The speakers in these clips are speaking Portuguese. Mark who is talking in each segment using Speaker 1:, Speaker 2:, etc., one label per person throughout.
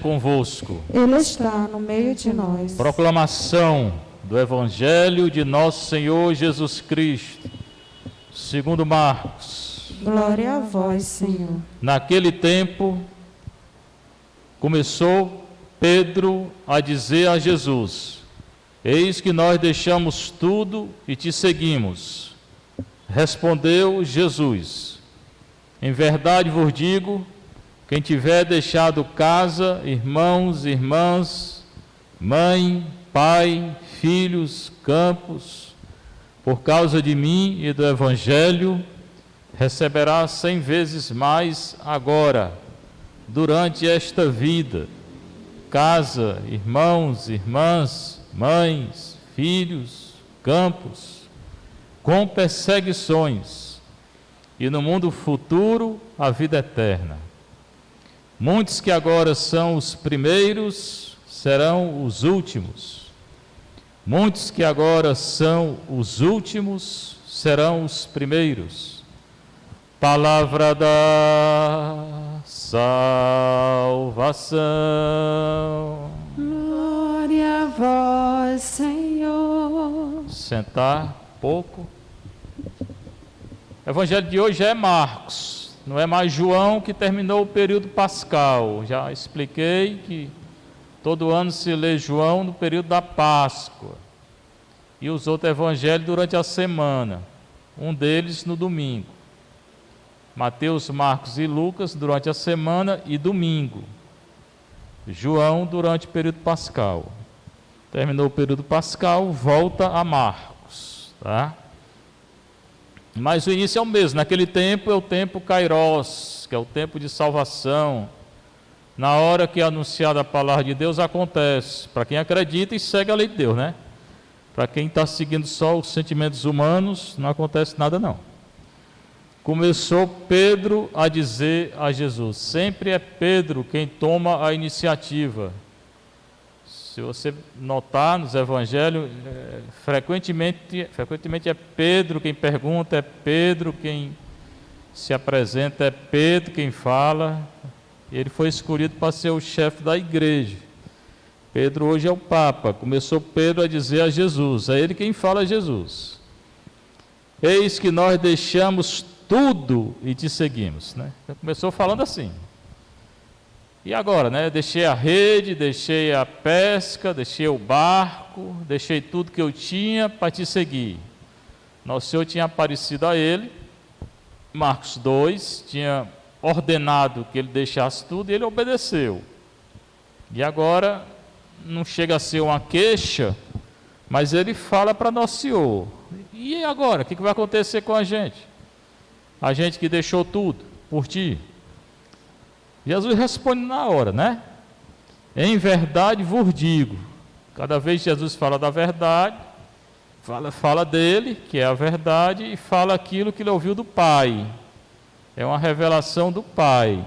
Speaker 1: convosco.
Speaker 2: Ele está no meio de nós.
Speaker 1: Proclamação do Evangelho de nosso Senhor Jesus Cristo, segundo Marcos.
Speaker 2: Glória a vós, Senhor.
Speaker 1: Naquele tempo, começou Pedro a dizer a Jesus: eis que nós deixamos tudo e te seguimos. Respondeu Jesus: em verdade vos digo, quem tiver deixado casa, irmãos, irmãs, mãe, pai, filhos, campos, por causa de mim e do Evangelho, receberá 100 vezes mais agora, durante esta vida, casa, irmãos, irmãs, mães, filhos, campos, com perseguições, e no mundo futuro a vida eterna. Muitos que agora são os primeiros serão os últimos. Muitos que agora são os últimos serão os primeiros. Palavra da salvação.
Speaker 2: Glória a vós, Senhor.
Speaker 1: Sentar pouco. O evangelho de hoje é Marcos. Não é mais João, que terminou o período pascal. Já expliquei que todo ano se lê João no período da Páscoa. E os outros evangelhos durante a semana. Um deles no domingo. Mateus, Marcos e Lucas durante a semana e domingo. João durante o período pascal. Terminou o período pascal, volta a Marcos. Tá? Mas o início é o mesmo. Naquele tempo é o tempo Kairos, que é o tempo de salvação. Na hora que é anunciada a palavra de Deus, acontece. Para quem acredita e segue a lei de Deus, né? Para quem está seguindo só os sentimentos humanos, não acontece nada não. Começou Pedro a dizer a Jesus. Sempre é Pedro quem toma a iniciativa. Se você notar nos evangelhos, frequentemente é Pedro quem pergunta, é Pedro quem se apresenta, é Pedro quem fala. Ele foi escolhido para ser o chefe da igreja. Pedro hoje é o Papa. Começou Pedro a dizer a Jesus, é ele quem fala a Jesus. Eis que nós deixamos tudo e te seguimos. Né? Começou falando assim. E agora, né? Deixei a rede, deixei a pesca, deixei o barco, deixei tudo que eu tinha para te seguir. Nosso Senhor tinha aparecido a ele, Marcos 2, tinha ordenado que ele deixasse tudo e ele obedeceu. E agora, não chega a ser uma queixa, mas ele fala para Nosso Senhor. E agora, o que vai acontecer com a gente? A gente que deixou tudo por ti. Jesus responde na hora, né? Em verdade vos digo. Cada vez que Jesus fala da verdade, fala dele, que é a verdade, e fala aquilo que ele ouviu do Pai. É uma revelação do Pai.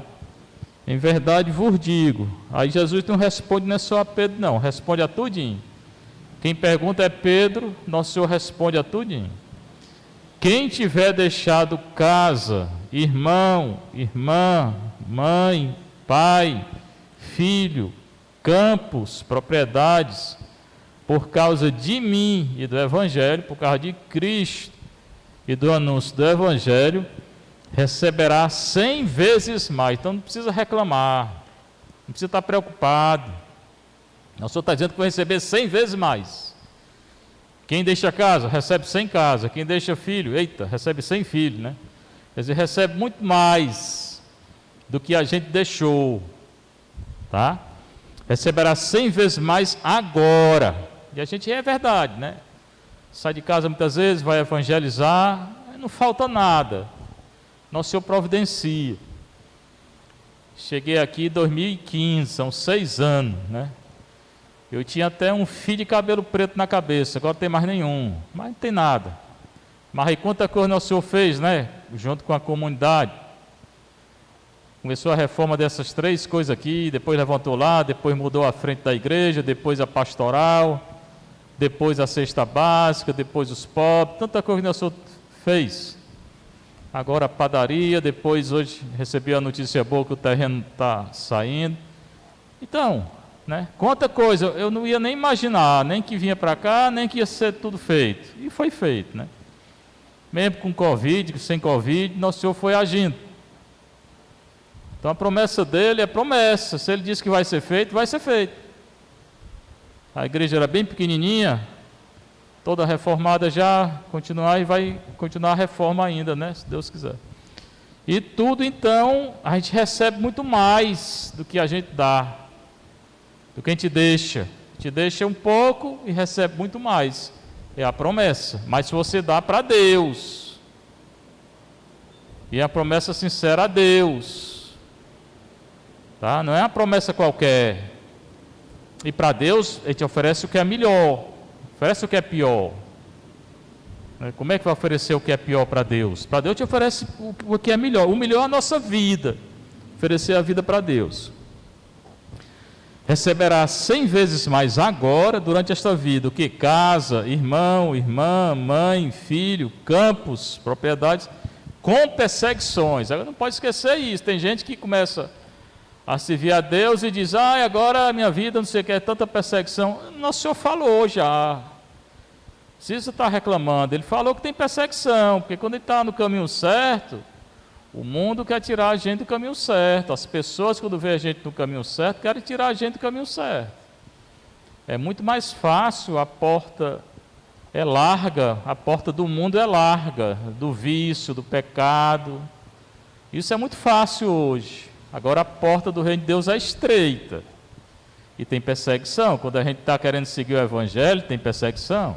Speaker 1: Em verdade vos digo. Aí Jesus não responde não é só a Pedro, não. Responde a tudinho. Quem pergunta é Pedro, Nosso Senhor responde a tudinho. Quem tiver deixado casa, irmão, irmã, mãe, pai, filho, campos, propriedades, por causa de mim e do Evangelho, por causa de Cristo e do anúncio do Evangelho, receberá 100 vezes mais. Então não precisa reclamar, não precisa estar preocupado. O Senhor está dizendo que vai receber 100 vezes mais. Quem deixa casa, recebe 100 casa. Quem deixa filho, recebe 100 filhos, né? Quer dizer, recebe muito mais do que a gente deixou, tá? Receberá 100 vezes mais agora. E a gente é verdade, né? Sai de casa muitas vezes, vai evangelizar, não falta nada. Nosso Senhor providencia. Cheguei aqui em 2015, são 6 anos, né? Eu tinha até um fio de cabelo preto na cabeça, agora não tem mais nenhum, mas não tem nada. Mas aí quanta coisa Nosso Senhor fez, né? Junto com a comunidade. Começou a reforma dessas 3 coisas aqui, depois levantou lá, depois mudou a frente da igreja, depois a pastoral, depois a cesta básica, depois os pobres, tanta coisa que Nosso Senhor fez. Agora a padaria, depois hoje recebi a notícia boa que o terreno está saindo. Então, né, quanta coisa, eu não ia nem imaginar, nem que vinha para cá, nem que ia ser tudo feito. E foi feito, né? Mesmo com Covid, sem Covid, nosso Senhor foi agindo. Então a promessa dele é promessa. Se ele disse que vai ser feito, vai ser feito. A igreja era bem pequenininha, toda reformada já, continuar e vai continuar a reforma ainda, né? Se Deus quiser. E tudo então, a gente recebe muito mais do que a gente dá, do que a gente deixa. A gente deixa um pouco e recebe muito mais. É a promessa. Mas se você dá para Deus, e é a promessa sincera a Deus, tá? Não é uma promessa qualquer. E para Deus, Ele te oferece o que é melhor, oferece o que é pior. Como é que vai oferecer o que é pior para Deus? Para Deus te oferece o que é melhor. O melhor é a nossa vida, oferecer a vida para Deus. Receberá 100 vezes mais agora, durante esta vida, o que casa, irmão, irmã, mãe, filho, campos, propriedades, com perseguições. Agora não pode esquecer isso. Tem gente que começa a servir a Deus e diz, agora a minha vida, não sei o que, é tanta perseguição. Nosso Senhor falou já. Se você está reclamando, Ele falou que tem perseguição, porque quando Ele está no caminho certo, o mundo quer tirar a gente do caminho certo. As pessoas, quando vê a gente no caminho certo, querem tirar a gente do caminho certo. É muito mais fácil, a porta é larga, a porta do mundo é larga, do vício, do pecado. Isso é muito fácil hoje. Agora a porta do reino de Deus é estreita. E tem perseguição. Quando a gente está querendo seguir o Evangelho, tem perseguição.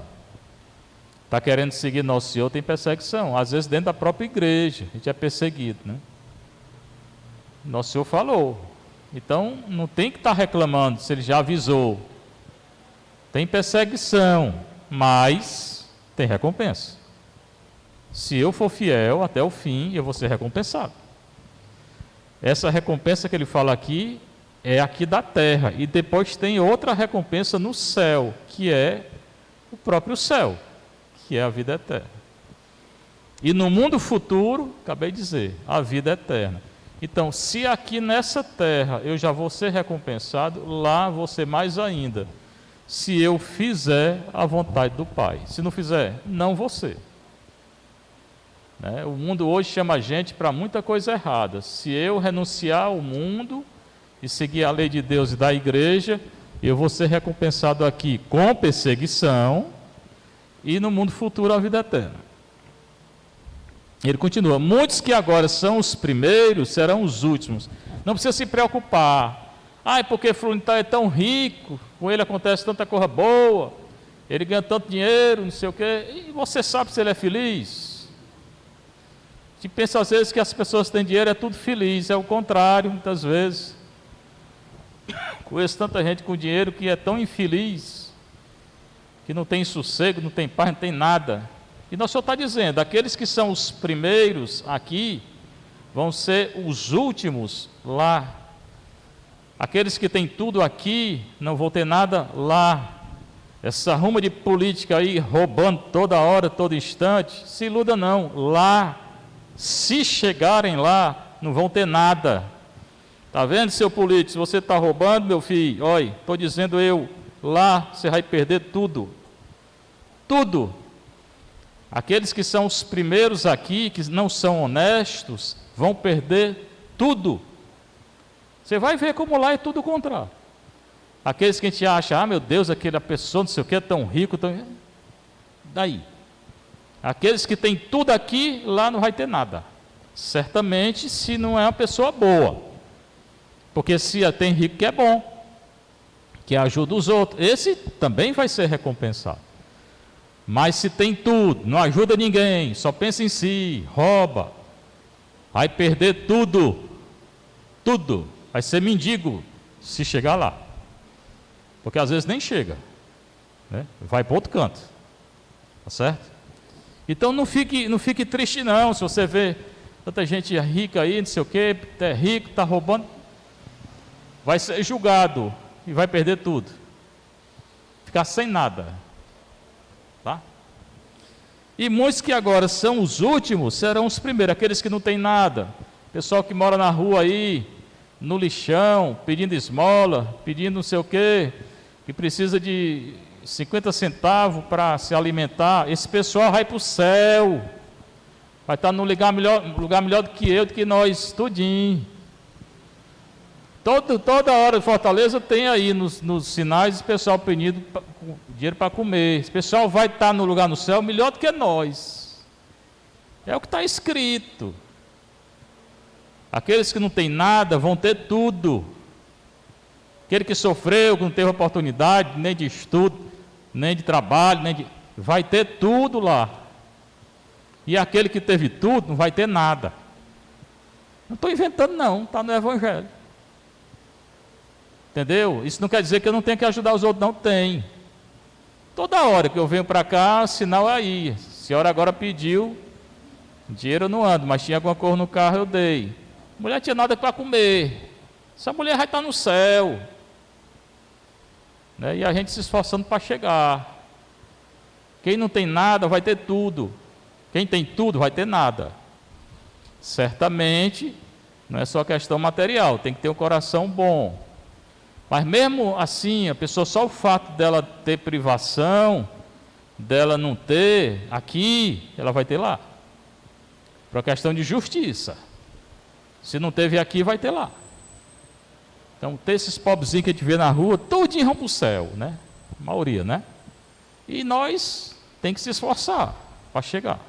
Speaker 1: Está querendo seguir Nosso Senhor, tem perseguição. Às vezes dentro da própria igreja, a gente é perseguido, né? Nosso Senhor falou. Então, não tem que estar reclamando se Ele já avisou. Tem perseguição, mas tem recompensa. Se eu for fiel até o fim, eu vou ser recompensado. Essa recompensa que Ele fala aqui, é aqui da terra. E depois tem outra recompensa no céu, que é o próprio céu, que é a vida eterna. E no mundo futuro, acabei de dizer, a vida eterna. Então, se aqui nessa terra eu já vou ser recompensado, lá vou ser mais ainda, se eu fizer a vontade do Pai. Se não fizer, não vou ser. O mundo hoje chama a gente para muita coisa errada. Se eu renunciar ao mundo e seguir a lei de Deus e da igreja, eu vou ser recompensado aqui com perseguição, e no mundo futuro a vida eterna. Ele continua, muitos que agora são os primeiros serão os últimos. Não precisa se preocupar. É porque fulano é tão rico, com ele acontece tanta coisa boa, ele ganha tanto dinheiro, não sei o quê, e você sabe se ele é feliz? A gente pensa às vezes que as pessoas que têm dinheiro é tudo feliz, é o contrário, muitas vezes. Conheço tanta gente com dinheiro que é tão infeliz, que não tem sossego, não tem paz, não tem nada. E nosso Senhor está dizendo, aqueles que são os primeiros aqui, vão ser os últimos lá. Aqueles que têm tudo aqui, não vão ter nada lá. Essa ruma de política aí, roubando toda hora, todo instante, se iluda não, lá, se chegarem lá, não vão ter nada. Está vendo, seu político, se você está roubando, meu filho, olha, estou dizendo eu, lá você vai perder tudo. Tudo. Aqueles que são os primeiros aqui, que não são honestos, vão perder tudo. Você vai ver como lá é tudo o contrário. Aqueles que a gente acha, meu Deus, aquela pessoa, não sei o que, é tão rico, tão... Daí. Aqueles que têm tudo aqui, lá não vai ter nada. Certamente, se não é uma pessoa boa. Porque se tem rico que é bom, que ajuda os outros, esse também vai ser recompensado. Mas se tem tudo, não ajuda ninguém, só pensa em si, rouba, vai perder tudo, tudo, vai ser mendigo se chegar lá, porque às vezes nem chega, né? Vai para outro canto, tá certo? Então não fique triste não, se você vê tanta gente rica aí, não sei o que, é rico, está roubando, vai ser julgado e vai perder tudo, ficar sem nada. Tá? E muitos que agora são os últimos serão os primeiros, aqueles que não têm nada, pessoal que mora na rua aí, no lixão, pedindo esmola, pedindo não sei o quê, que precisa de 50 centavos para se alimentar, esse pessoal vai para o céu, vai estar num lugar melhor do que eu, do que nós, tudinho. Toda hora de Fortaleza tem aí nos sinais o pessoal pedindo dinheiro para comer. Esse pessoal vai estar no lugar no céu melhor do que nós. É o que está escrito. Aqueles que não têm nada vão ter tudo. Aquele que sofreu, que não teve oportunidade, nem de estudo, nem de trabalho, vai ter tudo lá. E aquele que teve tudo não vai ter nada. Não estou inventando não, está no Evangelho. Entendeu? Isso não quer dizer que eu não tenho que ajudar os outros, não tem. Toda hora que eu venho para cá, sinal é aí. A senhora agora pediu, dinheiro eu não ando, mas tinha alguma coisa no carro, eu dei. A mulher tinha nada para comer. Essa mulher vai estar no céu. Né? E a gente se esforçando para chegar. Quem não tem nada vai ter tudo. Quem tem tudo vai ter nada. Certamente, não é só questão material, tem que ter um coração bom. Mas mesmo assim, a pessoa, só o fato dela ter privação, dela não ter aqui, ela vai ter lá. Por uma questão de justiça. Se não teve aqui, vai ter lá. Então, ter esses pobrezinhos que a gente vê na rua, todinho vão para o céu, né? A maioria, né? E nós tem que se esforçar para chegar.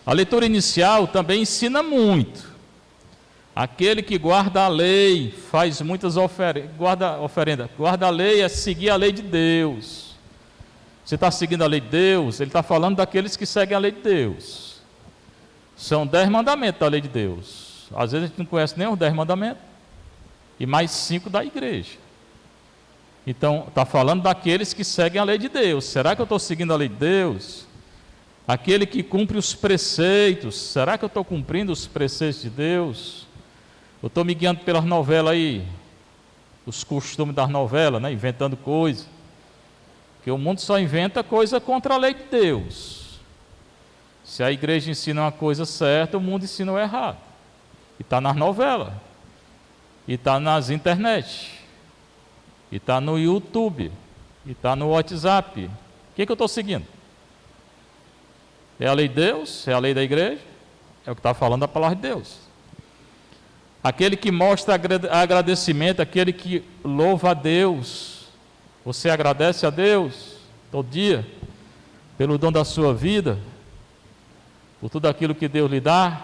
Speaker 1: A leitura inicial também ensina muito. Aquele que guarda a lei, faz muitas oferendas, guarda a lei é seguir a lei de Deus. Você está seguindo a lei de Deus, ele está falando daqueles que seguem a lei de Deus. São 10 mandamentos da lei de Deus. Às vezes a gente não conhece nem os 10 mandamentos, e mais 5 da igreja. Então, está falando daqueles que seguem a lei de Deus. Será que eu estou seguindo a lei de Deus? Aquele que cumpre os preceitos, será que eu estou cumprindo os preceitos de Deus? Eu estou me guiando pelas novelas aí, os costumes das novelas, né? Inventando coisas. Porque o mundo só inventa coisa contra a lei de Deus. Se a igreja ensina uma coisa certa, o mundo ensina o errado. E está nas novelas. E está nas internet. E está no YouTube. E está no WhatsApp. O que eu estou seguindo? É a lei de Deus? É a lei da igreja? É o que está falando a palavra de Deus. Aquele que mostra agradecimento, aquele que louva a Deus. Você agradece a Deus todo dia pelo dom da sua vida, por tudo aquilo que Deus lhe dá.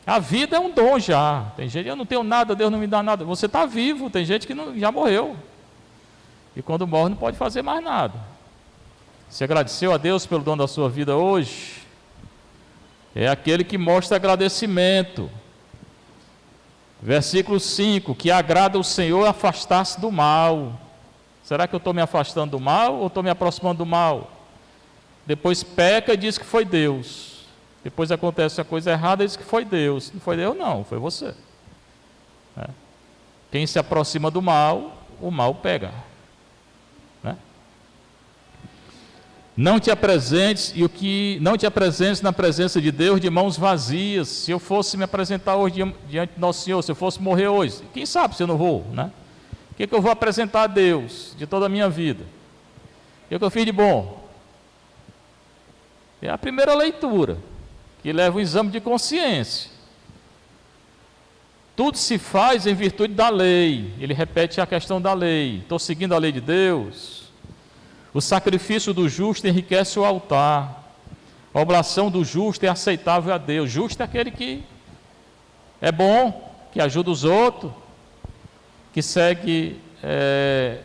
Speaker 1: A vida é um dom já. Tem gente, eu não tenho nada, Deus não me dá nada. Você está vivo, tem gente que já morreu. E quando morre não pode fazer mais nada. Você agradeceu a Deus pelo dom da sua vida hoje? É aquele que mostra agradecimento. Versículo 5, que agrada o Senhor afastar-se do mal. Será que eu estou me afastando do mal ou estou me aproximando do mal? Depois peca e diz que foi Deus. Depois acontece a coisa errada e diz que foi Deus. Não foi Deus não, foi você. Quem se aproxima do mal, o mal pega. Não te apresentes, não te apresentes na presença de Deus de mãos vazias. Se eu fosse me apresentar hoje diante do nosso Senhor, se eu fosse morrer hoje, quem sabe se eu não vou, né? O que eu vou apresentar a Deus de toda a minha vida? O que eu fiz de bom? É a primeira leitura, que leva um exame de consciência. Tudo se faz em virtude da lei. Ele repete a questão da lei. Estou seguindo a lei de Deus? O sacrifício do justo enriquece o altar. A oblação do justo é aceitável a Deus. Justo é aquele que é bom, que ajuda os outros, que segue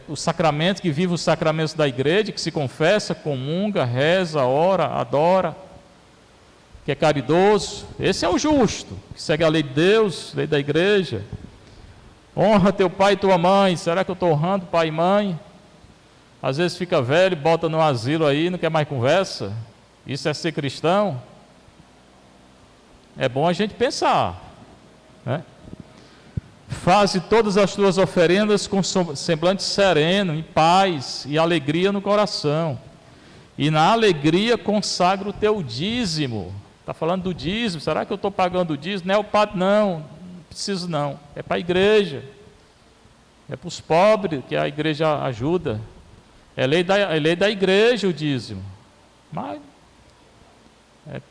Speaker 1: os sacramentos, que vive os sacramentos da igreja, que se confessa, comunga, reza, ora, adora, que é caridoso. Esse é o justo, que segue a lei de Deus, lei da igreja. Honra teu pai e tua mãe. Será que eu estou honrando pai e mãe? Às vezes fica velho, bota no asilo aí, não quer mais conversa. Isso é ser cristão? É bom a gente pensar, né? Faze todas as tuas oferendas com semblante sereno, em paz e alegria no coração. E na alegria consagra o teu dízimo. Está falando do dízimo. Será que eu estou pagando o dízimo? Não é o padre, não. preciso não. É para a igreja. É para os pobres que a igreja ajuda. É lei da igreja o dízimo. Mas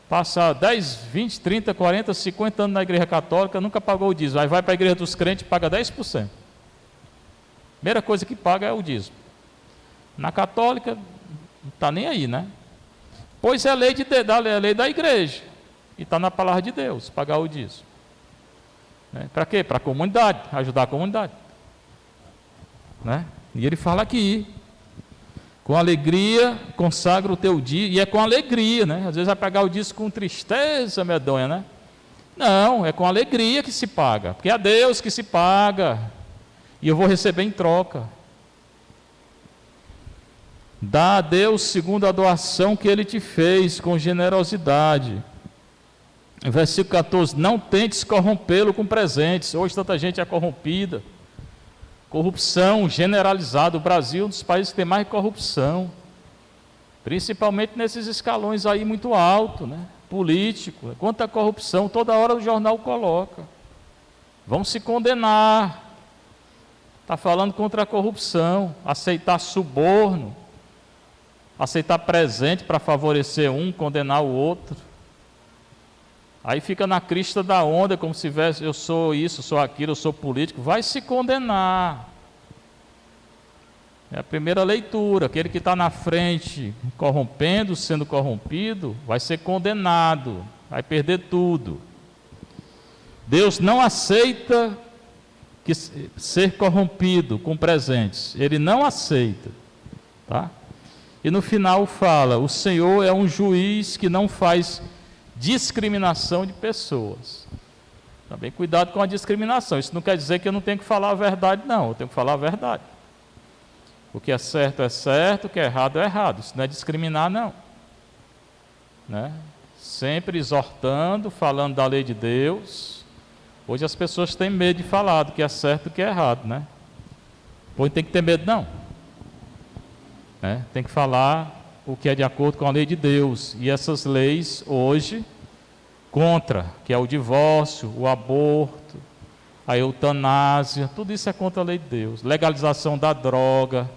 Speaker 1: passa 10, 20, 30, 40, 50 anos na igreja católica, nunca pagou o dízimo. Aí vai para a igreja dos crentes e paga 10%. Primeira coisa que paga é o dízimo. Na católica, não está nem aí, né? Pois é lei da igreja. E está na palavra de Deus, pagar o dízimo. Né? Para quê? Para a comunidade, ajudar a comunidade. Né? E ele fala aqui, com alegria consagra o teu dia, e é com alegria, né? Às vezes vai pagar o dízimo com tristeza medonha, né? Não, é com alegria que se paga, porque é a Deus que se paga, e eu vou receber em troca. Dá a Deus segundo a doação que Ele te fez, com generosidade. Versículo 14, não tentes corrompê-lo com presentes. Hoje tanta gente é corrompida. Corrupção generalizada. O Brasil é um dos países que tem mais corrupção. Principalmente nesses escalões aí muito altos, né? Político. Quanta corrupção, toda hora o jornal coloca. Vão se condenar. Está falando contra a corrupção. Aceitar suborno. Aceitar presente para favorecer um, condenar o outro. Aí fica na crista da onda, como se tivesse, eu sou isso, sou aquilo, eu sou político. Vai se condenar. É a primeira leitura. Aquele que está na frente, corrompendo, sendo corrompido, vai ser condenado, vai perder tudo. Deus não aceita ser corrompido com presentes. Ele não aceita. Tá? E no final fala, o Senhor é um juiz que não faz discriminação de pessoas. Também cuidado com a discriminação. Isso não quer dizer que eu não tenho que falar a verdade, não. Eu tenho que falar a verdade. O que é certo, o que é errado. Isso não é discriminar, não. Né? Sempre exortando, falando da lei de Deus. Hoje as pessoas têm medo de falar do que é certo e do que é errado, né? Pois tem que ter medo, não. Né? Tem que falar o que é de acordo com a lei de Deus. E essas leis hoje, contra, que é o divórcio, o aborto, a eutanásia, tudo isso é contra a lei de Deus. Legalização da droga.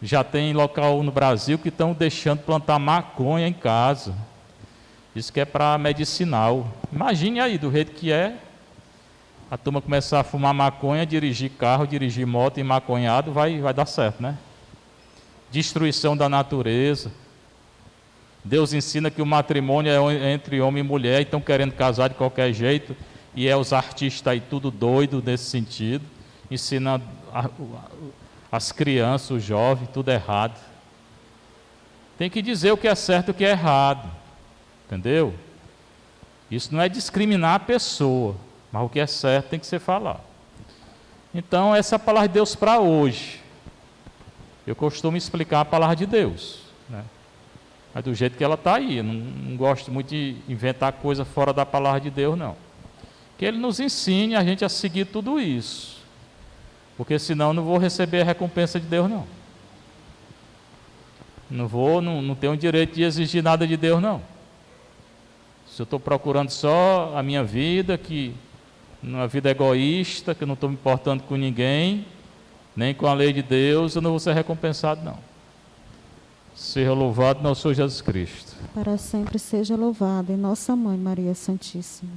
Speaker 1: Já tem local no Brasil que estão deixando plantar maconha em casa. Isso que é para medicinal. Imagine aí, do jeito que é, a turma começar a fumar maconha, dirigir carro, dirigir moto e maconhado, vai dar certo, né? Destruição da natureza. Deus ensina que o matrimônio é entre homem e mulher, e estão querendo casar de qualquer jeito, e os artistas aí tudo doido nesse sentido, ensinando as crianças, os jovens, tudo errado. Tem que dizer o que é certo e o que é errado, entendeu? Isso não é discriminar a pessoa, mas o que é certo tem que ser falado. Então essa é a palavra de Deus para hoje. Eu costumo explicar a palavra de Deus, né? Mas do jeito que ela está aí. Eu não gosto muito de inventar coisa fora da palavra de Deus, não. Que Ele nos ensine a gente a seguir tudo isso. Porque senão eu não vou receber a recompensa de Deus, não. Não tenho o direito de exigir nada de Deus, não. Se eu estou procurando só a minha vida, que uma vida egoísta, que eu não estou me importando com ninguém, nem com a lei de Deus, eu não vou ser recompensado, não. Seja louvado nosso Senhor Jesus Cristo.
Speaker 2: Para sempre seja louvado em nossa Mãe Maria Santíssima.